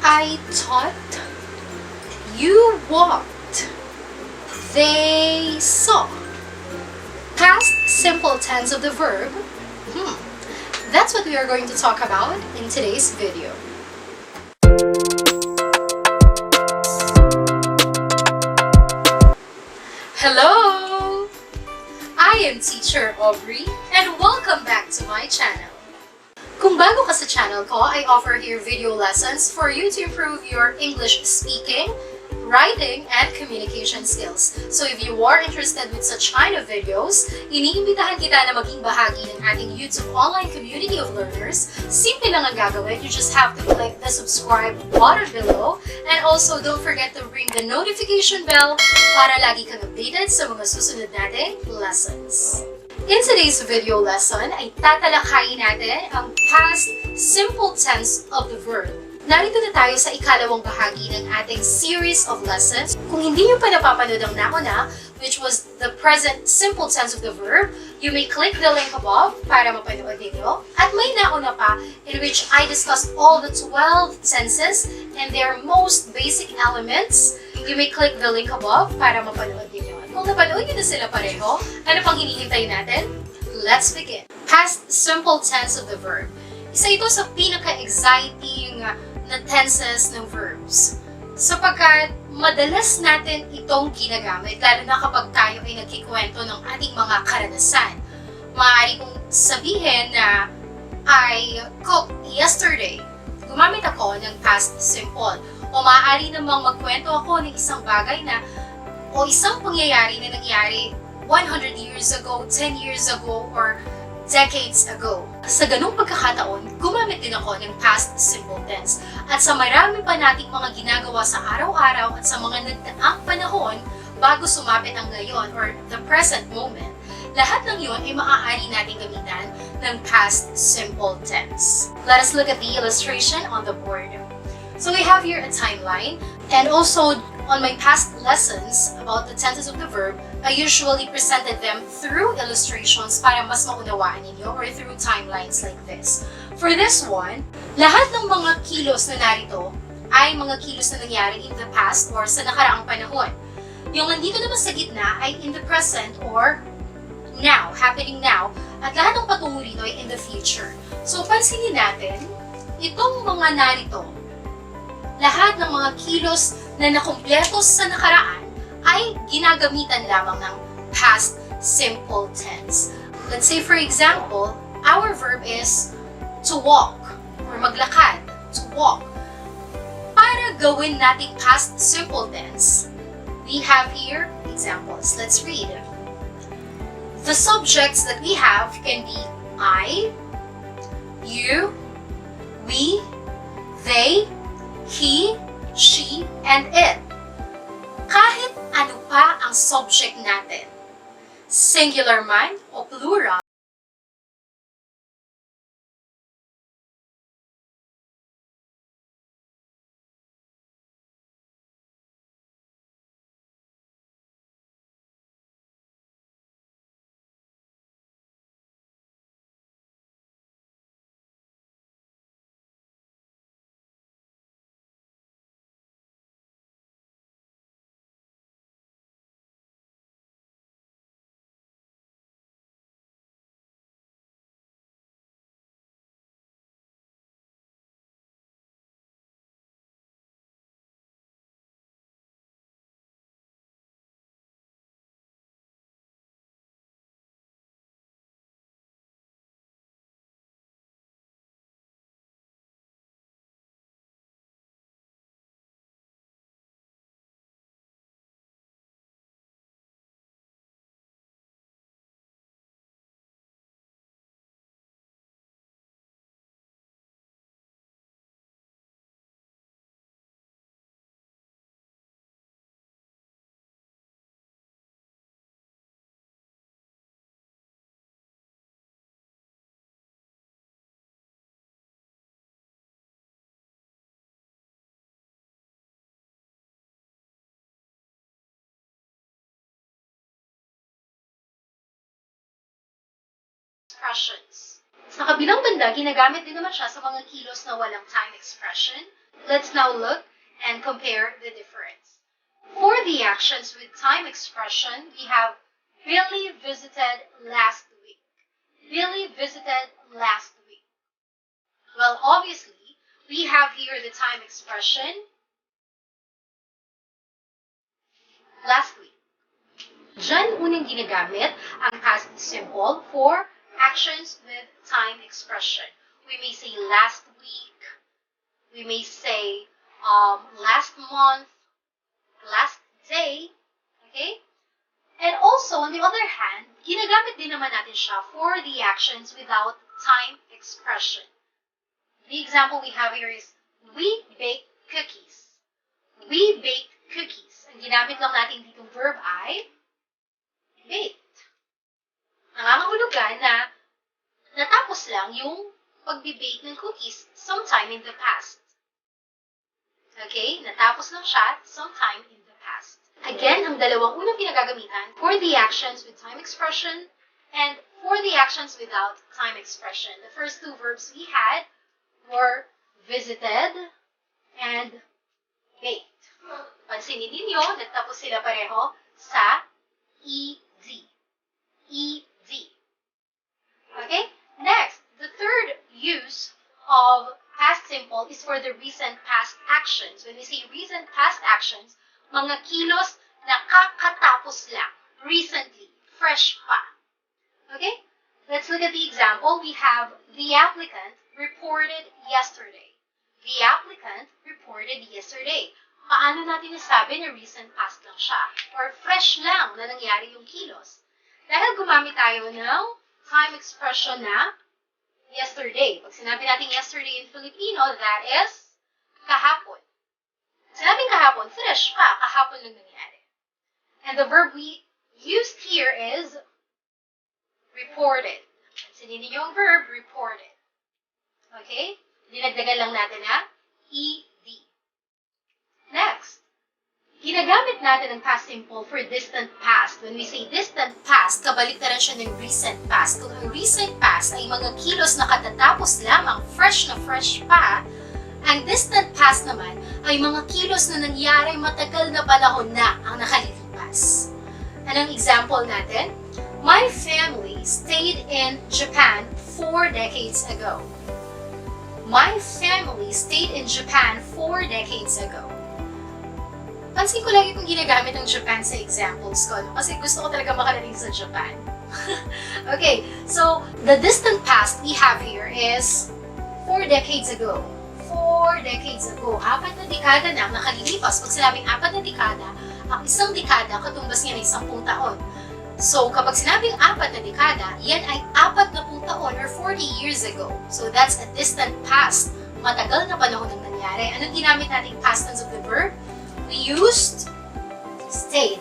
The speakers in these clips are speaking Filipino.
I taught, you walked, they saw. Past simple tense of the verb. That's what we are going to talk about in today's video. Hello! I am Teacher Aubrey and welcome back to my channel. Kung bago ka sa channel ko, I offer here video lessons for you to improve your English speaking, writing, and communication skills. So if you are interested with such kind of videos, iniimbitahan kita na maging bahagi ng ating YouTube online community of learners. Simple lang ang gagawin. You just have to click the subscribe button below. And also, don't forget to ring the notification bell para lagi kang updated sa mga susunod nating lessons. In today's video lesson, ay tatalakayin natin ang past simple tense of the verb. Narito na tayo sa ikalawang bahagi ng ating series of lessons. Kung hindi nyo pa napapanood ang nauna, which was the present simple tense of the verb, you may click the link above para mapanood ninyo. At may nauna pa in which I discussed all the 12 tenses and their most basic elements. You may click the link above para mapanood ninyo. At kung napanood nyo na sila pareho, ano pang hinihintay natin? Let's begin. Past simple tense of the verb. Isa ito sa pinaka-exciting na tenses ng verbs. Sapagkat madalas natin itong ginagamit, lalo na kapag tayo ay nagkikwento ng ating mga karanasan. Maaari kong sabihin na I cooked yesterday. Gumamit ako ng past simple. O maaari namang magkwento ako ng isang bagay na o isang pangyayari na nangyari 100 years ago, 10 years ago, or decades ago. Sa ganung pagkakataon, gumamit din ako ng past simple tense. At sa marami pa nating mga ginagawa sa araw-araw at sa mga nagdaang panahon bago sumapit ang ngayon or the present moment, lahat ng yun ay maaari nating gamitan ng past simple tense. Let us look at the illustration on the board. So we have here a timeline, and also on my past lessons about the tenses of the verb, I usually presented them through illustrations para mas maunawaan ninyo or through timelines like this. For this one, lahat ng mga kilos na narito ay mga kilos na nangyari in the past or sa nakaraang panahon. Yung nandito naman sa gitna ay in the present or now, happening now, at lahat ng patungo rito ay in the future. So pansinin natin, itong mga narito, lahat ng mga kilos na nakumpleto sa nakaraan ay ginagamitan lamang ng past simple tense. Let's say for example, our verb is to walk or maglakad, to walk. Para gawin nating past simple tense, we have here examples. Let's read. The subjects that we have can be I, you, we, they, he, she, and it. Kahit ano pa ang subject natin, singular man o plural, expressions. Sa kabilang banda, ginagamit din naman siya sa mga kilos na walang time expression Let's now look and compare the difference. For the actions with time expression, we have Billy visited last week. Billy visited last week. Well, obviously, we have here the time expression last week. Diyan unang ginagamit ang past simple for actions with time expression. We may say last week. We may say last month, last day. Okay? And also, on the other hand, ginagamit din naman natin siya for the actions without time expression. The example we have here is, we baked cookies. We baked cookies. Ang ginamit lang natin ditong verb ay baked. Nangangahulugan na natapos lang yung pagbe-bake ng cookies sometime in the past. Okay? Natapos lang siya sometime in the past. Again, ang dalawang unang pinagagamitan for the actions with time expression and for the actions without time expression. The first two verbs we had were visited and baked. Pansinin ninyo, nagtapos sila pareho sa ED. ED. Okay? Next, the third use of past simple is for the recent past actions. When we say recent past actions, mga kilos na kakatapos lang. Recently. Fresh pa. Okay? Let's look at the example. We have the applicant reported yesterday. The applicant reported yesterday. Paano natin nasabi na recent past lang siya? Or fresh lang na nangyari yung kilos? Dahil gumamit tayo ng time expression na yesterday. Pag sinabi natin yesterday in Filipino, that is kahapon. Sinabing kahapon, fresh pa, kahapon lang nangyari. And the verb we used here is reported. Pansinin niyo yung verb, reported. Okay? Dinagdagan lang natin na ED. Next, ginagamit natin ang past simple for distant past. When we say distant past, kabaliktaran siya ng recent past. Kung ang recent past ay mga kilos na katatapos lamang, fresh na fresh pa, ang distant past naman ay mga kilos na nangyari matagal na panahon na ang nakalilipas. Anong example natin? My family stayed in Japan 4 decades ago. My family stayed in Japan 4 decades ago. Pansin ko lagi kong ginagamit ang Japan sa examples ko, kasi gusto ko talaga makarating sa Japan. Okay, so the distant past we have here is 4 decades ago. 4 decades ago. 4 na dekada na nakalilipas. Pag sinabing 4 na dekada, ang isang dekada katumbas niya ng 10 taon. So, kapag sinabing 4 na dekada, yan ay 40 taon or 40 years ago. So, that's a distant past. Matagal na panahon ang nangyari. Anong ginamit nating past tense of the verb? We used stayed.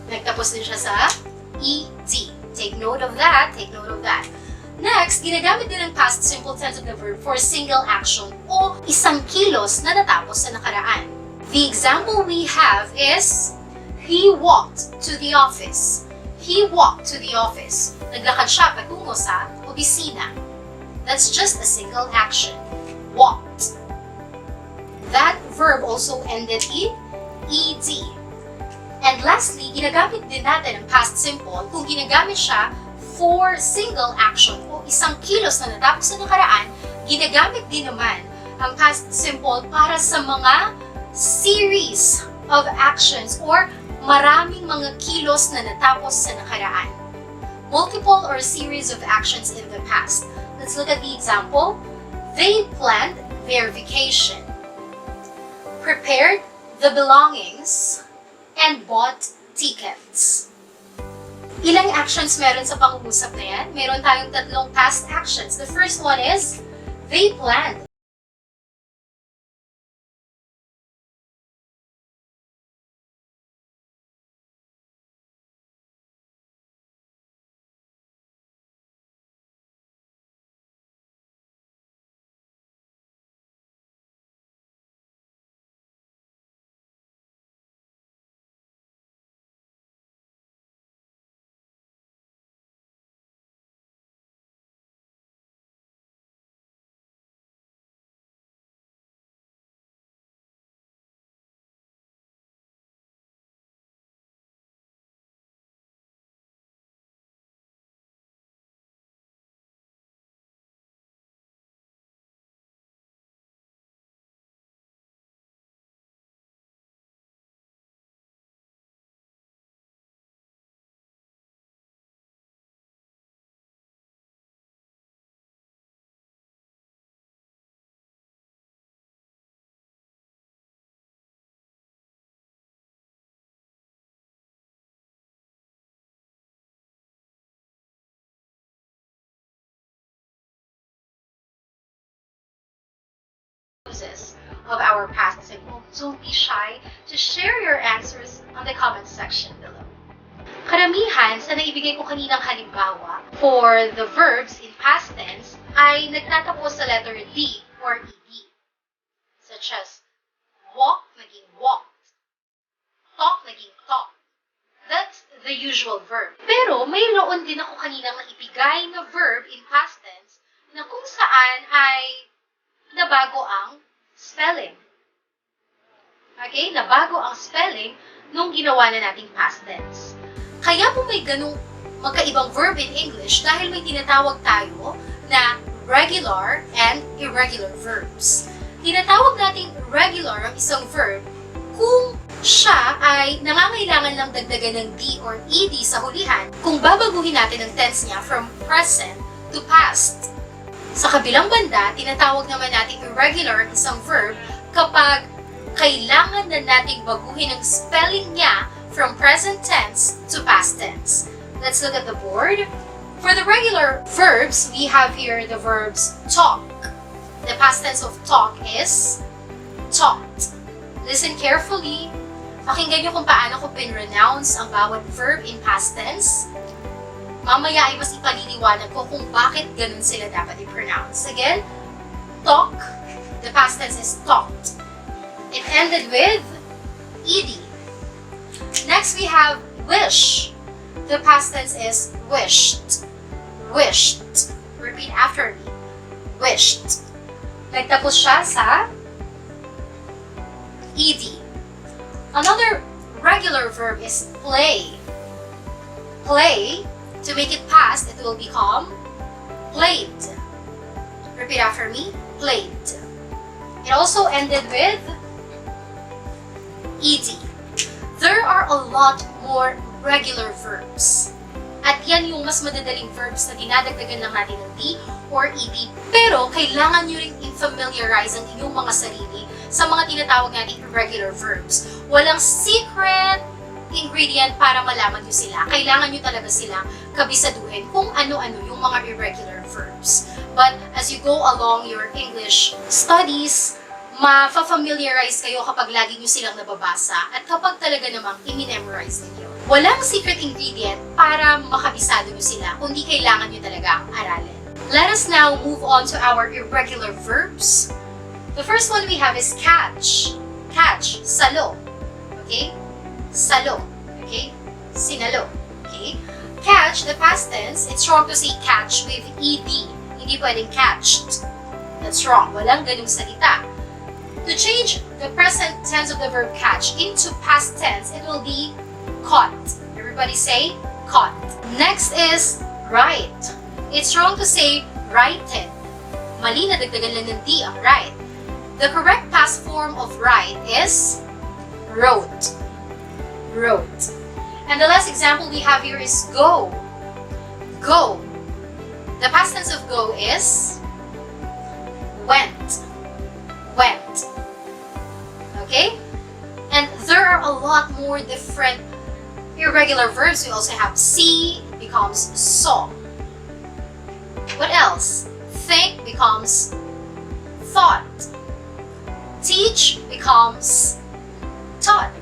Nagtapos din siya sa ED. Take note of that. Take note of that. Next, ginagamit din ang past simple tense of the verb for a single action o isang kilos na natapos sa nakaraan. The example we have is, he walked to the office. He walked to the office. Naglakad siya patungo sa opisina. That's just a single action. Walked. That verb also ended in ED. And lastly, ginagamit din natin ang past simple kung ginagamit siya for single action o isang kilos na natapos sa nakaraan. Ginagamit din naman ang past simple para sa mga series of actions or maraming mga kilos na natapos sa nakaraan. Multiple or series of actions in the past. Let's look at the example. They planned their vacation, prepared the belongings, and bought tickets. Ilang actions meron sa pangungusap na yan? Meron tayong 3 past actions. The first one is, they planned. uses of our past simple. Don't be shy to share your answers on the comment section below. Karamihan sa naibigay ko kaninang halimbawa for the verbs in past tense ay nagtatapos sa letter D or ED. Such as walk naging walked, talk naging talked. That's the usual verb. Pero mayroon din ako kaninang naibigay na verb in past tense na kung saan ay nabago ang spelling. Okay? Nabago ang spelling nung ginawa na nating past tense. Kaya po may ganung magkaibang verb in English dahil may tinatawag tayo na regular and irregular verbs. Tinatawag nating regular ang isang verb kung siya ay nangangailangan lang dagdagan ng D or ED sa hulihan kung babaguhin natin ang tense niya from present to past. Sa kabilang banda, tinatawag naman nating irregular ang isang verb kapag kailangan na nating baguhin ang spelling niya from present tense to past tense. Let's look at the board. For the regular verbs, we have here the verbs talk. The past tense of talk is talked. Listen carefully. Pakinggan niyo kung paano ko pinronounce ang bawat verb in past tense. Mamaya ay mas ipaliliwanag ko kung bakit ganun sila dapat i-pronounce. Again, talk. The past tense is talked. It ended with ed. Next, we have wish. The past tense is wished. Wished. Repeat after me. Wished. Nagtapos siya sa ed. Another regular verb is play. Play. To make it past, it will become played. Repeat after me. Played. It also ended with ed. There are a lot more regular verbs. At yan yung mas madadaling verbs na dinadagdagan lang natin ng D or ED. Pero kailangan nyo rin i-familiarize ang inyong mga sarili sa mga tinatawag nating irregular verbs. Walang secret ingredient para malaman nyo sila. Kailangan nyo talaga silang kabisaduhin kung ano-ano yung mga irregular verbs. But as you go along your English studies, ma-familiarize kayo kapag lagi nyo silang nababasa at kapag talaga namang i-memorize ninyo. Walang secret ingredient para makabisado nyo sila, kundi kailangan nyo talaga aralin. Let us now move on to our irregular verbs. The first one we have is catch. Catch, salo. Okay? Salo. Okay? Sinalo. Okay? Catch, the past tense, it's wrong to say catch with ed. Hindi pwedeng catched. That's wrong. Walang ganung salita. To change the present tense of the verb catch into past tense, it will be caught. Everybody say caught. Next is write. It's wrong to say righted. Mali na dagdagan lang ng D ang right. The correct past form of write is wrote. Wrote. And the last example we have here is go. Go. The past tense of go is went. Went. Okay? And there are a lot more different irregular verbs. We also have see becomes saw. What else? Think becomes thought. Teach becomes taught.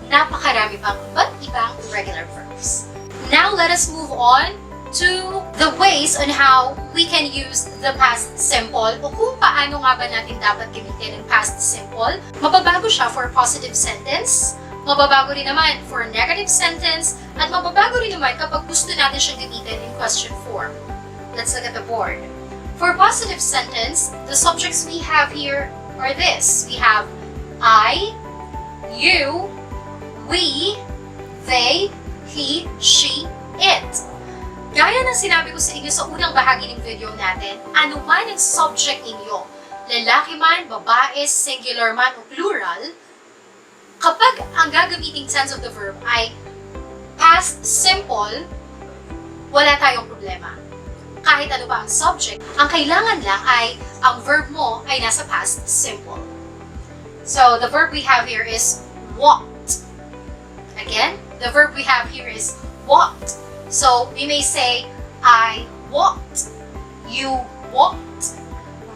Napakarami pang iba't ibang irregular verbs. Now let us move on to the ways on how we can use the past simple o kung paano nga ba natin dapat gamitin ang past simple. Mababago siya for positive sentence, mababago rin naman for negative sentence, at mababago rin naman kapag gusto natin siyang gamitin in question form. Let's look at the board. For positive sentence, the subjects we have here are this. We have I, you, we, they, he, she, it. Gaya ng sinabi ko sa inyo sa unang bahagi ng video natin, ano man ang subject ninyo, lalaki man, babae, singular man o plural, kapag ang gagamiting tense of the verb ay past simple, wala tayong problema. Kahit ano pa ang subject, ang kailangan lang ay ang verb mo ay nasa past simple. So, the verb we have here is walked. Again, the verb we have here is walked. So, we may say, I walked, you walked,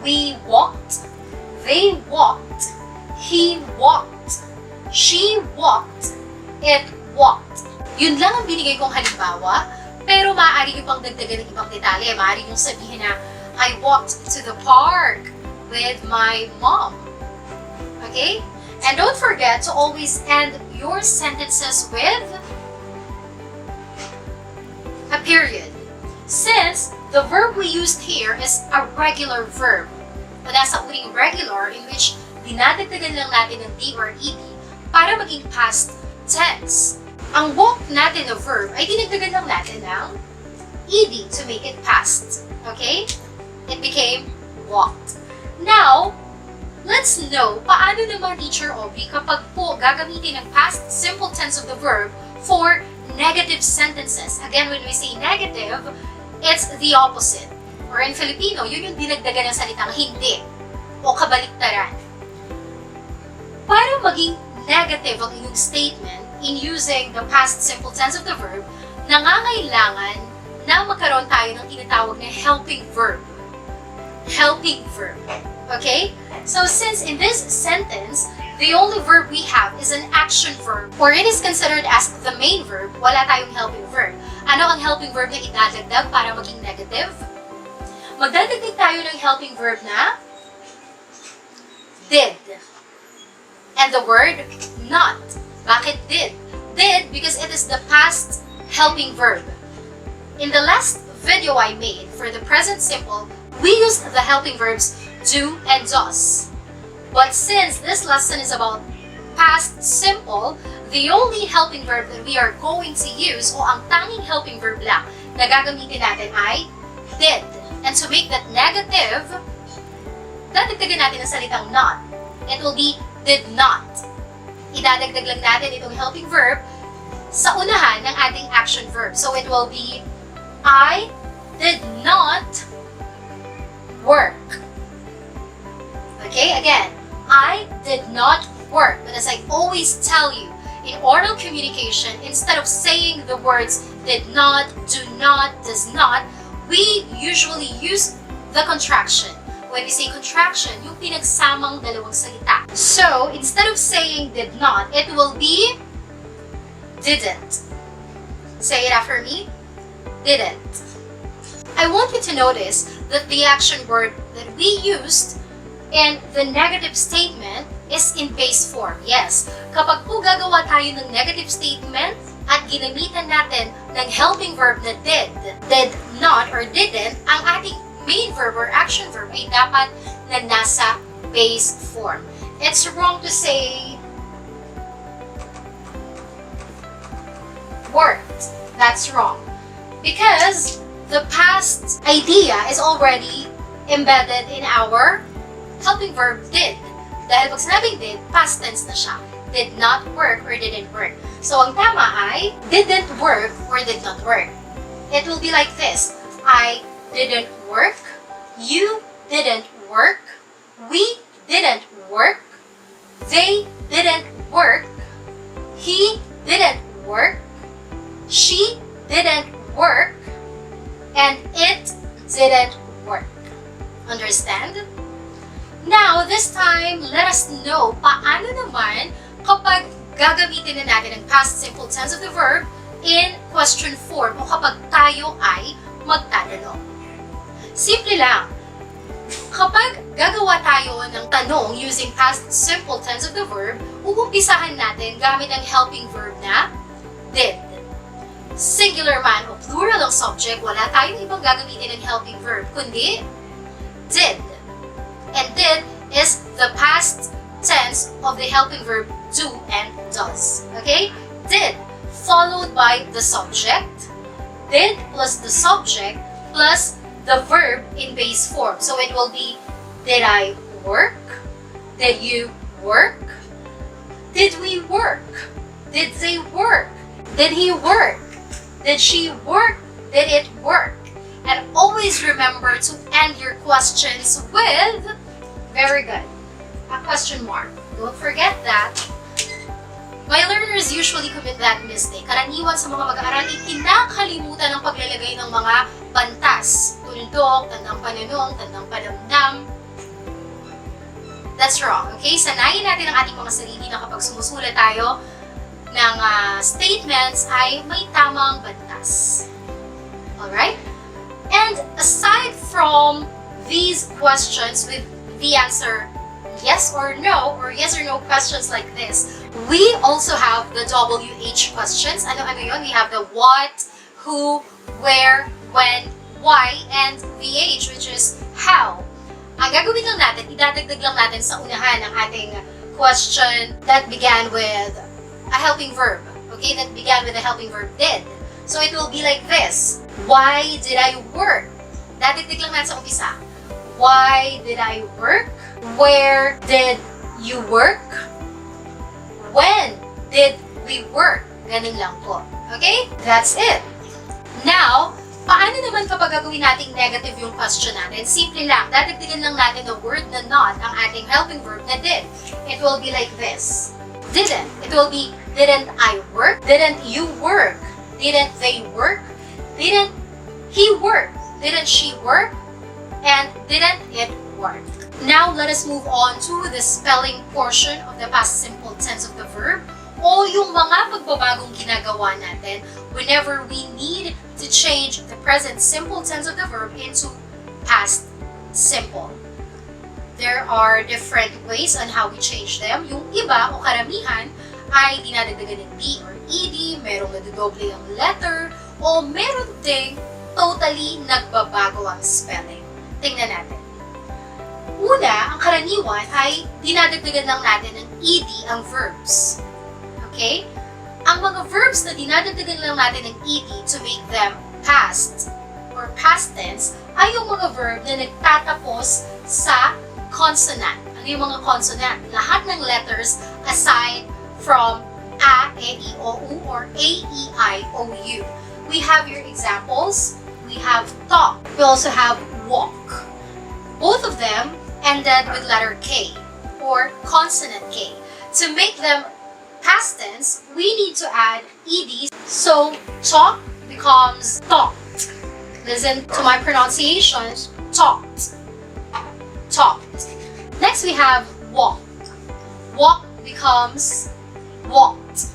we walked, They walked. He walked. She walked. It walked. Yun lang ang binigay kong halimbawa, pero maaari nyo pang dagdagan ng ibang detalye. Maaari nyo sabihin na, I walked to the park with my mom. Okay? And don't forget to always end your sentences with a period. Since the verb we used here is a regular verb. O nasa uling regular in which dinadagdagan lang natin ng D or ED para maging past tense. Ang walk natin na verb ay dinagdagan lang natin ng ED to make it past. Okay? It became walked. Now, let's know paano naman, Teacher Aubrey, kapag po gagamitin ang past simple tense of the verb for negative sentences. Again, when we say negative, it's the opposite. Or in Filipino, yun yung dinagdagan ng salitang hindi o kabaliktaran. Para maging negative ang inyong statement in using the past simple tense of the verb, nangangailangan na magkaroon tayo ng tinatawag na helping verb. Helping verb. Okay? So since in this sentence, the only verb we have is an action verb, or it is considered as the main verb, wala tayong helping verb. Ano ang helping verb na idadagdag para maging negative? Magdadagdag tayo ng helping verb na did. And the word not. Bakit did? Did because it is the past helping verb. In the last video I made for the present simple, we used the helping verbs do and does. But since this lesson is about past simple, the only helping verb that we are going to use o ang tanging helping verb lang na gagamitin natin ay did. And to make that negative, dadagdagan natin ang salitang not. It will be did not. Idadagdag lang natin itong helping verb sa unahan ng ating action verb. So it will be I did not work. Okay, again, I did not work. But as I always tell you, in oral communication, instead of saying the words did not, do not, does not, we usually use the contraction. When we say contraction, yung pinagsamang dalawang salita. So, instead of saying did not, it will be didn't. Say it after me. Didn't. I want you to notice that the action word that we used in the negative statement is in base form. Yes, kapag po gagawa tayo ng negative statement at ginamitan natin ng helping verb na did not, or didn't, ang ating main verb or action verb ay dapat na nasa base form. It's wrong to say worked. That's wrong. Because the past idea is already embedded in our helping verb did. Dahil pag sinabing did, past tense na siya. Did not work or didn't work. So ang tama ay didn't work or did not work. It will be like this. I didn't work. You didn't work. We didn't work. They didn't work. He didn't work. She didn't work. And it didn't work. Understand? Now, this time, let us know paano naman kapag gagamitin na natin ang past simple tense of the verb in question form o kapag tayo ay magtatanong. Simple lang. Kapag gagawa tayo ng tanong using past simple tense of the verb, uumpisahan natin gamit ang helping verb na did. Singular man o plural ang subject, wala tayong ibang gagamitin ng helping verb, kundi did. And did is the past tense of the helping verb do and does. Okay? Did followed by the subject. Did plus the subject plus the verb in base form. So it will be, did I work? Did you work? Did we work? Did they work? Did he work? Did she work? Did it work? And always remember to end your questions with, very good, a question mark. Don't forget that. My learners usually commit that mistake. Karaniwan sa mga mag-aaral, kinakalimutan ang paglalagay ng mga bantas. Tuldok, tandang pananong, tandang panamdam. That's wrong, okay? Sanayin natin ang ating mga sarili na kapag sumusulat tayo ng statements ay may tamang bantas. Alright? And aside from these questions with the answer yes or no questions like this, we also have the WH questions. Ano yun? We have the what, who, where, when, why, and VH, which is how. Ang gagawin lang natin, idadagdag lang natin sa unahan ng ating question that began with a helping verb. Okay, that began with a helping verb did. So it will be like this. Why did I work? Dadagdag lang natin sa umpisa. Why did I work? Where did you work? When did we work? Ganun lang po. Okay? That's it. Now, paano naman kapag gagawin nating negative yung question natin? Simple lang. Dadagdagan lang natin the word na not ang ating helping verb na did. It will be like this. Didn't. It will be, didn't I work? Didn't you work? Didn't they work? Didn't he work? Didn't she work? And didn't it work? Now, let us move on to the spelling portion of the past simple tense of the verb o yung mga pagbabagong ginagawa natin whenever we need to change the present simple tense of the verb into past simple. There are different ways on how we change them. Yung iba o karamihan ay dinadagdagan ng D or ED, merong nadodoble ang letter, o meron ding totally nagbabago ang spelling. Tingnan natin. Una, ang karaniwan ay dinadagdagan lang natin ng ED ang verbs. Okay? Ang mga verbs na dinadagdagan lang natin ng ED to make them past or past tense ay yung mga verb na nagtatapos sa consonant. Ano yung mga consonant? Lahat ng letters aside from A, E, I, O, U or A, E, I, O, U. We have your examples. We have talk. We also have walk. Both of them ended with letter K or consonant K. To make them past tense, we need to add ed. So talk becomes talked. Listen to my pronunciations. Talked. Talked. Next we have walk. Walk becomes walked.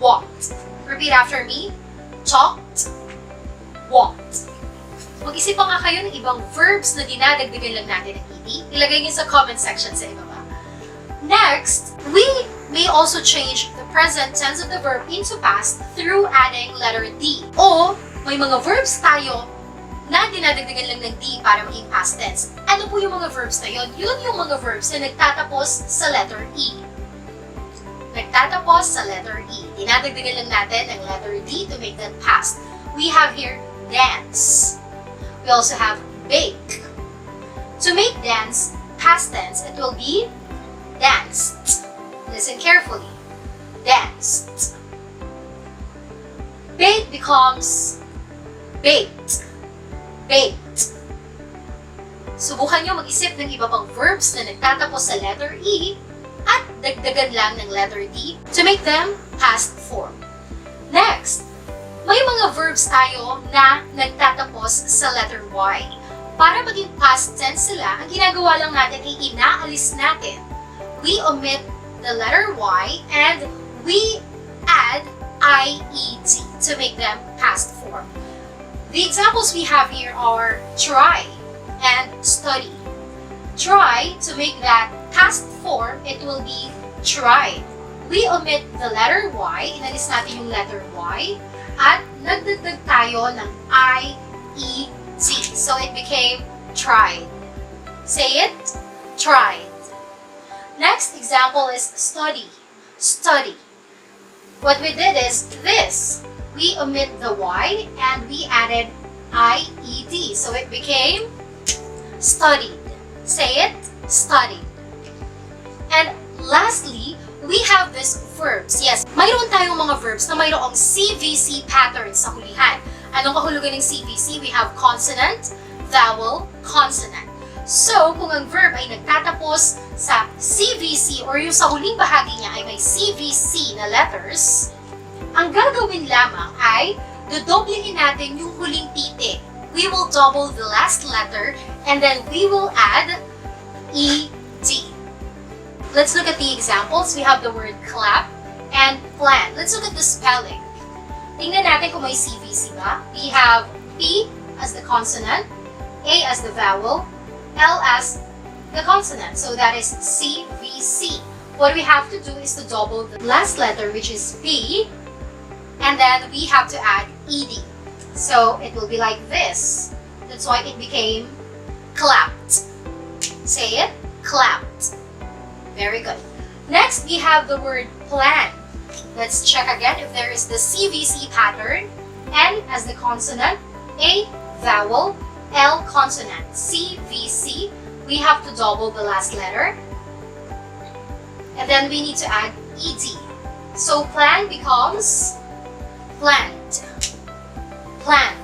Walked. Repeat after me. Talked. Walked. Mag-isip pa nga kayo ng ibang verbs na dinadagdagan lang natin ng ed. Ilagay niyo sa comment section sa ibaba. Next, we may also change the present tense of the verb into past through adding letter D. O may mga verbs tayo na dinadagdagan lang ng D para maging past tense. Ano po yung mga verbs na yun? Yun yung mga verbs na nagtatapos sa letter E. Nagtatapos sa letter E. Dinadagdagan lang natin ng letter D to make them past. We have here dance. We also have bake. To make dance past tense, it will be danced. Listen carefully. Danced. Bake becomes baked. Baked. Subukan nyo mag-isip ng iba pang verbs na nagtatapos sa letter E at dagdagan lang ng letter D to make them past form. Next, may mga verbs tayo na nagtatapos sa letter Y. Para maging past tense sila, ang ginagawa lang natin ay inaalis natin. We omit the letter Y and we add IED to make them past form. The examples we have here are try and study. Try, to make that past form, it will be tried. We omit the letter Y, inalis natin yung letter Y, at nagdagdag tayo ng IED. So it became tried. Say it, tried. Next example is study. Study. What we did is this. We omit the Y and we added IED. So it became studied. Say it, studied. And lastly, we have these verbs. Yes, mayroon tayong mga verbs na mayroong CVC pattern sa hulihan. Anong kahulugan ng CVC? We have consonant, vowel, consonant. So, kung ang verb ay nagtatapos sa CVC or yung sa huling bahagi niya ay may CVC na letters, ang gagawin lamang ay dodoblehin natin yung huling titik. We will double the last letter and then we will add ED. D. Let's look at the examples. We have the word clap and plan. Let's look at the spelling. Tingnan natin kung may CVC ba. We have P as the consonant, A as the vowel, L as the consonant. So that is CVC. What we have to do is to double the last letter, which is P, and then we have to add ED. So it will be like this. That's why it became clapped. Say it, clapped. Very good. Next, we have the word plan. Let's check again if there is the CVC pattern. N as the consonant, A vowel, L consonant. CVC, we have to double the last letter. And then we need to add ED. So plan becomes plant. Plant.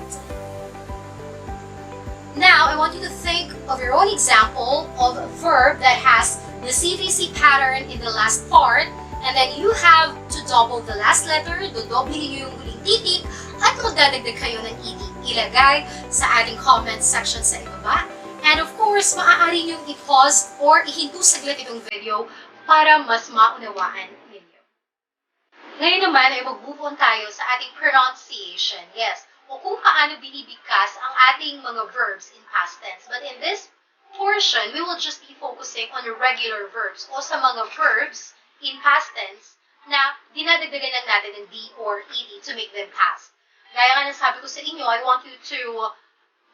Now, I want you to think of your own example of a verb that has the CVC pattern in the last part, and then you have to double the last letter, dodoblihin nyo yung huling titik, at magdadagdag kayo ng ED. Ilagay sa ating comment section sa ibaba. And of course, maaari nyo i-pause or ihinto saglit itong video para mas maunawaan ninyo. Ngayon naman ay magbubuon tayo sa ating pronunciation. Yes, o kung paano binibigkas ang ating mga verbs in past tense. But in this portion, we will just be focusing on irregular verbs o sa mga verbs in past tense na dinadagdagan lang natin ng D or ED to make them past. Gaya nga ng sabi ko sa inyo, I want you to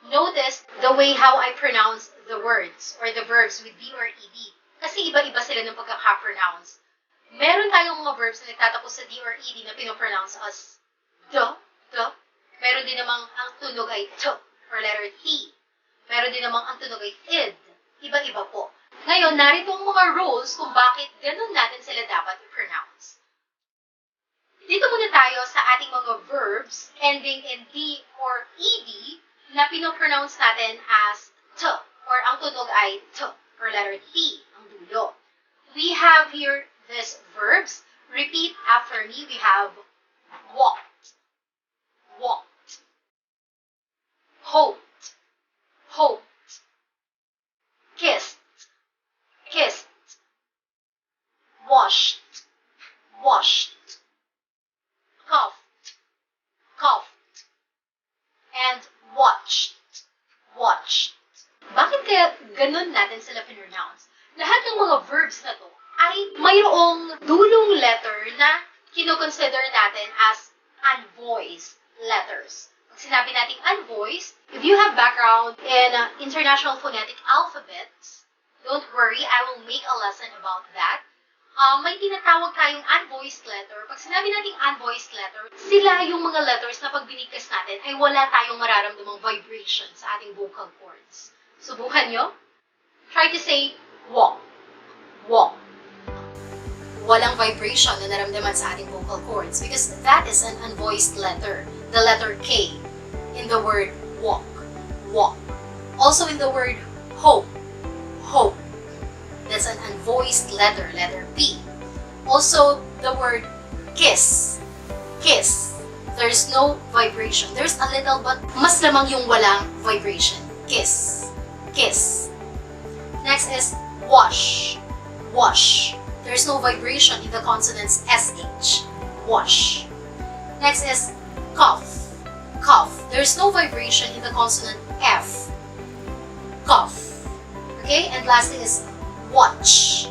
notice the way how I pronounce the words or the verbs with D or ED. Kasi iba-iba sila ng pagkaka-pronounce. Meron tayong mga verbs na nagtatapos sa D or ED na pinopronounce as D. Meron din namang ang tunog ay T or letter T. Meron din namang ang tunog ay id. Iba-iba po. Ngayon, narito ang mga rules kung bakit ganun natin sila dapat i-pronounce. Dito muna tayo sa ating mga verbs ending in D or ED na pinopronounce natin as T or ang tunog ay T or letter T, ang dulo. We have here these verbs. Repeat after me. We have walked, walked, hoped, hoped, kissed, kissed, washed, washed, coughed, coughed, and watched, watched. Bakit kaya ganun natin sila pinopronounce? Lahat ng mga verbs na to ay mayroong dulong letter na kinoconsider natin as unvoiced letters. Pag sinabi natin unvoiced, if you have background in international phonetic alphabets, don't worry, I will make a lesson about that. May tinatawag tayong unvoiced letter. Pag sinabi natin unvoiced letter, sila yung mga letters na pag binigkas natin ay wala tayong mararamdamang vibration sa ating vocal cords. Subukan nyo. Try to say walk, walk. Walang vibration na naramdaman sa ating vocal cords because that is an unvoiced letter. The letter K in the word walk, walk. Also in the word hope, hope. That's an unvoiced letter, letter P. Also the word kiss, kiss. There's no vibration. There's a little but mas lamang yung walang vibration. Kiss, kiss. Next is wash, wash. There's no vibration in the consonants SH. Wash. Next is cough. Cough. There's no vibration in the consonant F. Cough. Okay? And lastly is watch.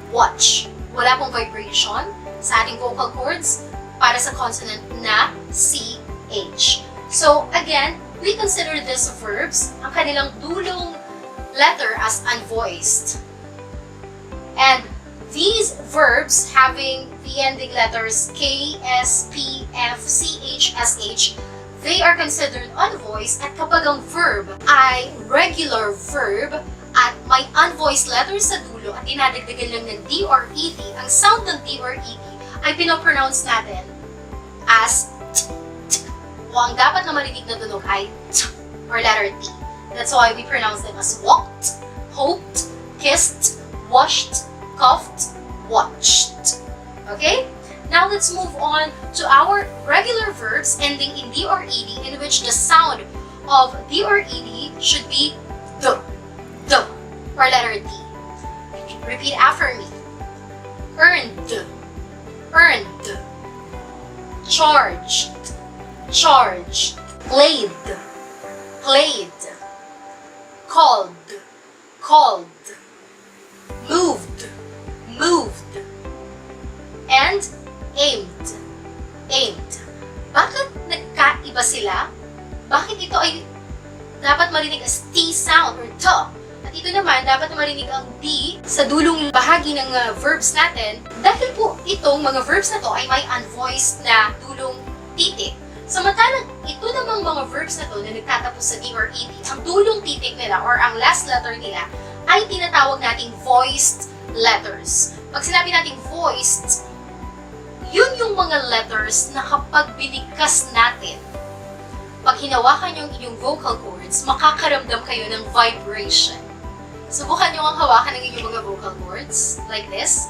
Watch. Wala pong vibration sa ating vocal cords para sa consonant na CH. So, again, we consider these verbs, ang kanilang dulong letter as unvoiced. And these verbs having the ending letters K, S, P, F, C, H, S, H, they are considered unvoiced at kapag ang verb ay regular verb at may unvoiced letters sa dulo at dinadagdagan lang ng D or ED, ang sound ng D or ED ay pinopronounce natin as T, T. O ang dapat na marinig na tunog ay T or letter T. That's why we pronounce them as walked, hoped, kissed, washed, coughed, watched. Okay? Now let's move on to our regular verbs ending in D or ED in which the sound of D or ED should be D, D, or letter D. Repeat after me. Earned, earned. Charged, charged. Played, played. Called, called. Moved, moved. And aimed, aimed. Bakit nagkaiba sila? Bakit ito ay dapat marinig as T sound or T? At ito naman, dapat marinig ang D sa dulong bahagi ng verbs natin dahil po itong mga verbs na to ay may unvoiced na dulong titik. Samantalang ito namang mga verbs na to na nagtatapos sa D or ED, ang dulong titik nila or ang last letter nila ay tinatawag nating voiced letters. Pag sinabi nating voiced, yun yung mga letters na kapag binigkas natin, pag hinawakan yung inyong vocal cords, makakaramdam kayo ng vibration. Subukan nyo ang hawakan ng inyong mga vocal cords, like this.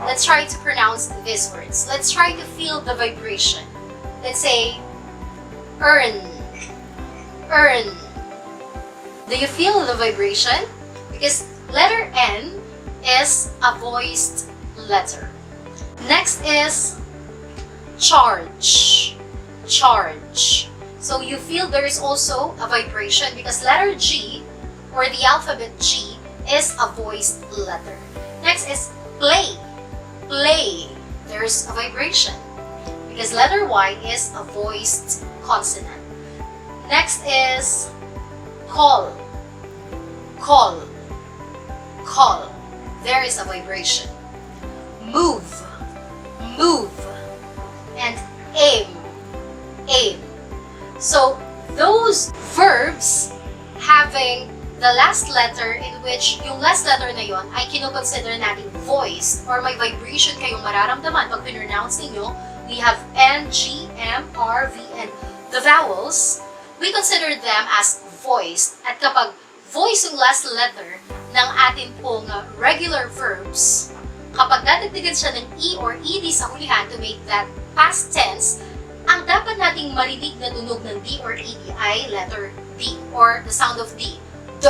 Let's try to pronounce these words. Let's try to feel the vibration. Let's say, earn, earn. Do you feel the vibration? Because letter N is a voiced letter. Next is charge, charge. So you feel there is also a vibration because letter G or the alphabet G is a voiced letter. Next is play, play. There's a vibration because letter Y is a voiced consonant. Next is call, call, call. There is a vibration. Move, move. And aim, aim. So those verbs having the last letter in which yung last letter na yon ay kinoconsider natin voiced or may vibration kayong mararamdaman pag pinronounce ninyo. We have N, G, M, R, V, and the vowels. We consider them as voiced. At kapag voice yung last letter ng atin pong regular verbs, kapag dadagdagan siya ng E or ED sa hulihan to make that past tense, ang dapat nating marinig na tunog ng D or ED ay letter D or the sound of D. D.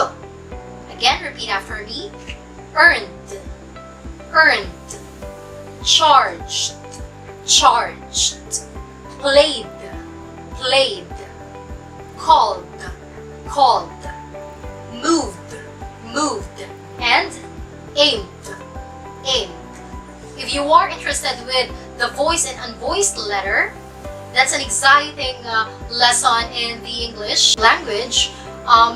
Again, repeat after me. Earned, earned. Charged, charged. Played, played. Called, called. Moved, moved. And aimed, aimed. If you are interested with the voiced and unvoiced letter, that's an exciting lesson in the English language.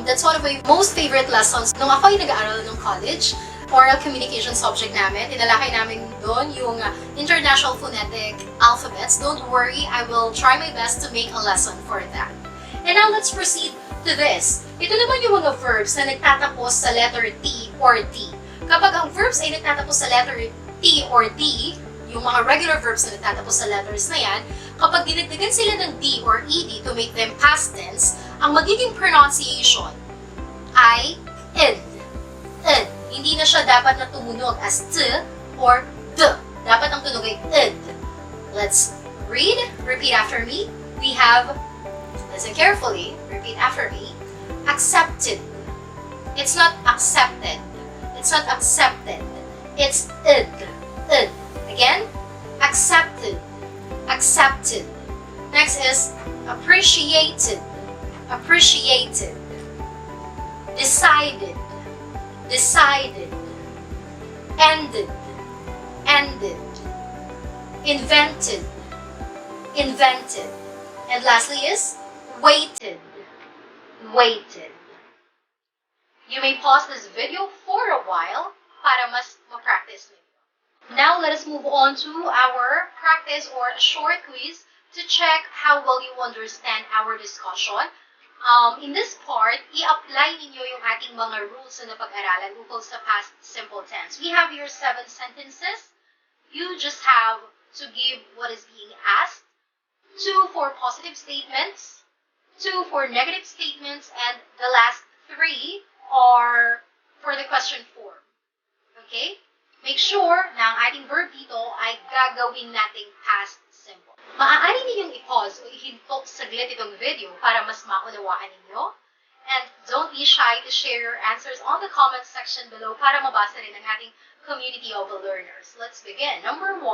That's one of my most favorite lessons. Nung ako ay nag-aaral ng college, oral communication subject namin, tinalakay namin doon yung international phonetic alphabets. Don't worry, I will try my best to make a lesson for that. And now let's proceed to this. Ito naman yung mga verbs na nagtatapos sa letter T or D. Kapag ang verbs ay nagtatapos sa letter T or D, yung mga regular verbs na nagtatapos sa letters na yan, kapag dinagdagan sila ng D or ED to make them past tense, ang magiging pronunciation ay id. Id. Hindi na siya dapat na tumunog as T or D. Dapat ang tunog ay id. Let's read. Repeat after me. We have, listen carefully, repeat after me, accepted. It's not accepted. It's not accepted. It's id. Id. Again, accepted. Accepted. Next is appreciated. Appreciated. Decided. Decided. Ended. Ended. Invented. Invented. And lastly is waited. Waited. You may pause this video for a while para mas ma-practice ninyo. Now let us move on to our practice or a short quiz to check how well you understand our discussion. In this part, i-apply ninyo yung ating mga rules na napag-aralan ukol sa past simple tense. We have here 7 sentences. You just have to give what is being asked. 2 for positive statements, 2 for negative statements, and the last 3 are for the question form. Okay? Make sure na ang ating verb dito ay gagawin nating past simple. Maaari ninyong i-pause o ihinto saglit itong video para mas maunawaan ninyo. And don't be shy to share your answers on the comment section below para mabasa rin ng ating community of learners. Let's begin. Number 1,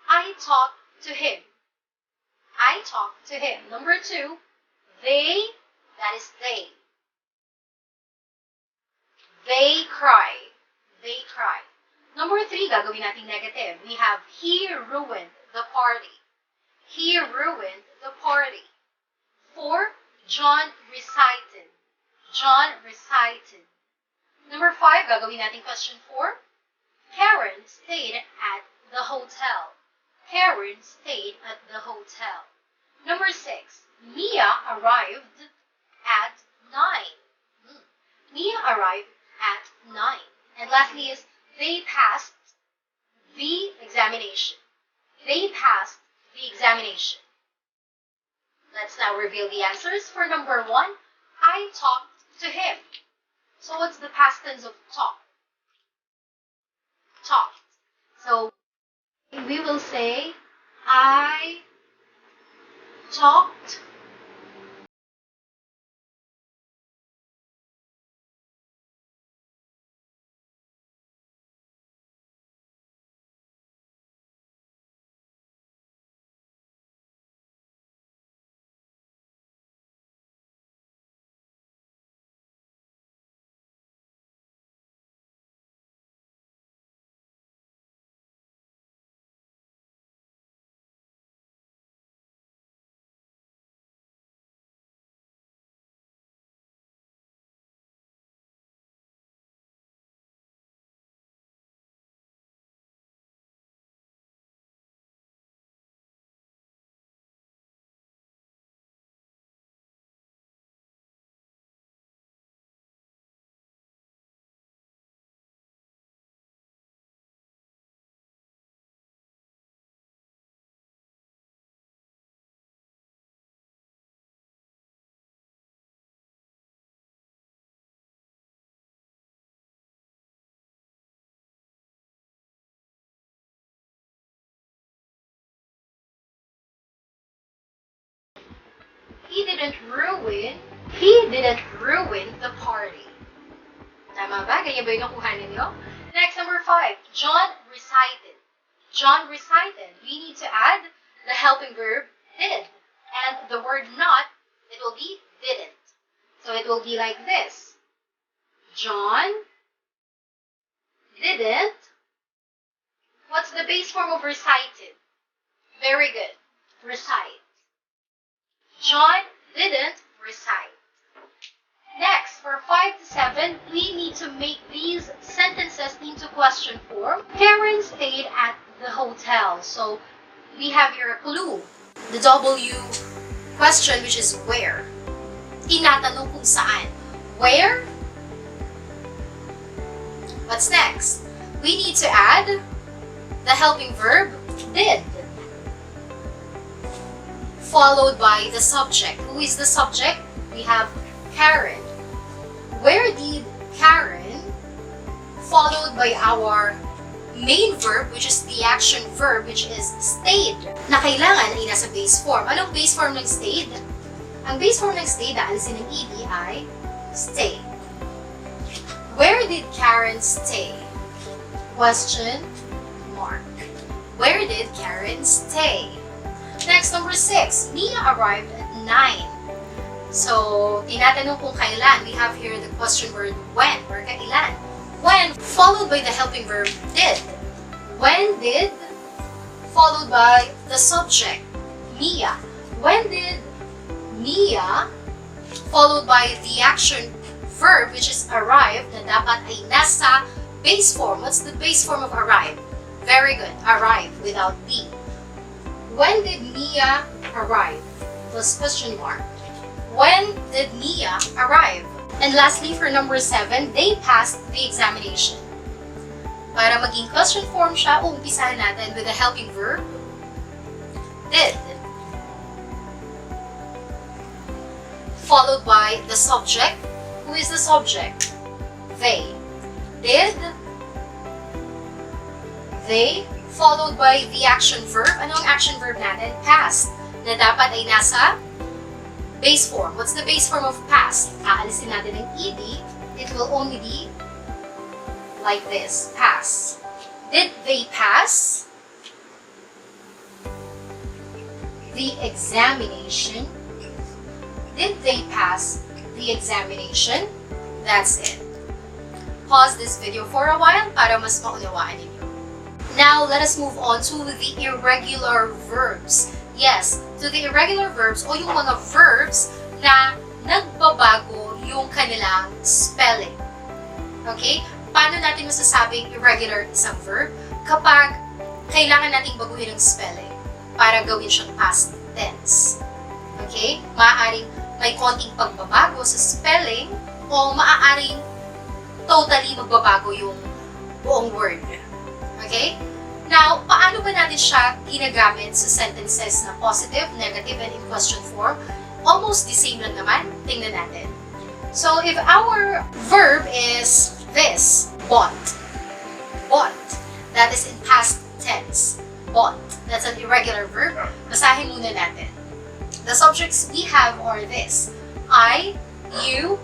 I talked to him. I talked to him. Number 2, they, that is they. They cry. They cry. Number 3, gagawin nating negative. We have, he ruined the party. He ruined the party. 4, John recited. John recited. Number 5, gagawin natin question 4. Karen stayed at the hotel. Karen stayed at the hotel. Number 6, Mia arrived at 9. Mia arrived at 9. And lastly is, they passed the examination. They passed the examination. Let's now reveal the answers. For number 1, I talked to him. So what's the past tense of talk? Talked. So we will say, I talked He didn't ruin the party. Tama ba? Ganyan ba yung nakuha ninyo? Next, number 5. John recited. John recited. We need to add the helping verb did. And the word not, it will be didn't. So it will be like this. John didn't. What's the base form of recited? Very good. Recite. John didn't recite. Next, for 5 to 7, we need to make these sentences into question form. Karen stayed at the hotel. So, we have here a clue. The W question, which is where. Tinatanong kung saan. Where? What's next? We need to add the helping verb did, followed by the subject. Who is the subject? We have Karen. Where did Karen, followed by our main verb, which is the action verb, which is stayed, na kailangan ay nasa base form. Anong base form ng stayed? Ang base form ng stayed, aalisin ng ed ay stay. Where did Karen stay? Question mark. Where did Karen stay? Next, number 6. Mia arrived at 9. So, tinatanong kung kailan. We have here the question word when, or kailan. When, followed by the helping verb did. When did, followed by the subject, Mia. When did Mia, followed by the action verb, which is arrived, na dapat ay nasa base form. What's the base form of arrive? Very good. Arrive without D. When did Mia arrive? Was question mark. When did Mia arrive? And lastly, for number 7, they passed the examination. Para maging question form siya, umpisahan natin with the helping verb, did. Followed by the subject. Who is the subject? They. Did. They. Followed by the action verb. Ano ang action verb natin? Past. Na dapat ay nasa base form. What's the base form of past? Aalisin natin ang ed. It will only be like this, pass. Did they pass the examination? Did they pass the examination? That's it. Pause this video for a while para mas maunawaan ninyo. Now, let us move on to the irregular verbs. Yes, to the irregular verbs o yung mga verbs na nagbabago yung kanilang spelling. Okay? Paano natin masasabing irregular isang verb? Kapag kailangan nating baguhin ang spelling para gawin siyang past tense. Okay? Maaaring may konting pagbabago sa spelling o maaaring totally magbabago yung buong word. Okay? Now, paano ba natin siya ginagamit sa sentences na positive, negative, and in question form? Almost the same lang naman. Tingnan natin. So, if our verb is this, bought. Bought. That is in past tense. Bought. That's an irregular verb. Basahin muna natin. The subjects we have are this. I, you,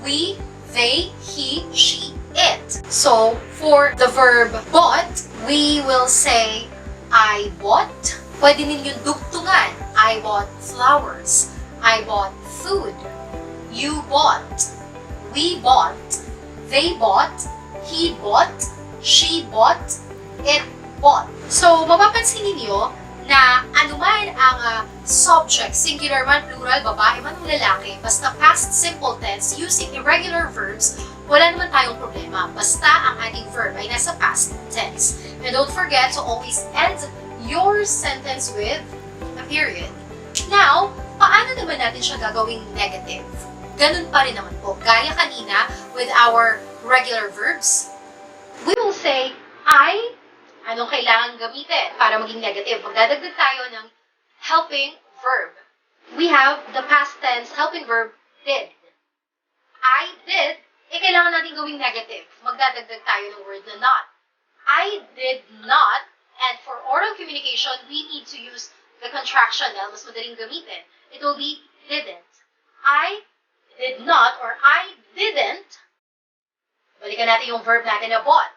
we, they, he, she, it. So, for the verb bought, we will say, I bought. Pwede ninyong dugtungan. I bought flowers. I bought food. You bought. We bought. They bought. He bought. She bought. It bought. So, mapapansin ninyo na anuman ang subject, singular man, plural, babae man o lalaki, basta past simple tense using irregular verbs, wala naman tayong problema. Basta ang ating verb ay nasa past tense. And don't forget to always end your sentence with a period. Now, paano naman natin siya gagawing negative? Ganun pa rin naman po. Gaya kanina with our regular verbs. We will say, I, anong kailangan gamitin para maging negative? Magdadagdag tayo ng helping verb. We have the past tense helping verb, did. I did, kailangan natin gawing negative. Magdadagdag tayo ng word na not. I did not, and for oral communication, we need to use the contraction na mas madaling gamitin. It will be didn't. I did not, or I didn't, balikan natin yung verb natin na bought.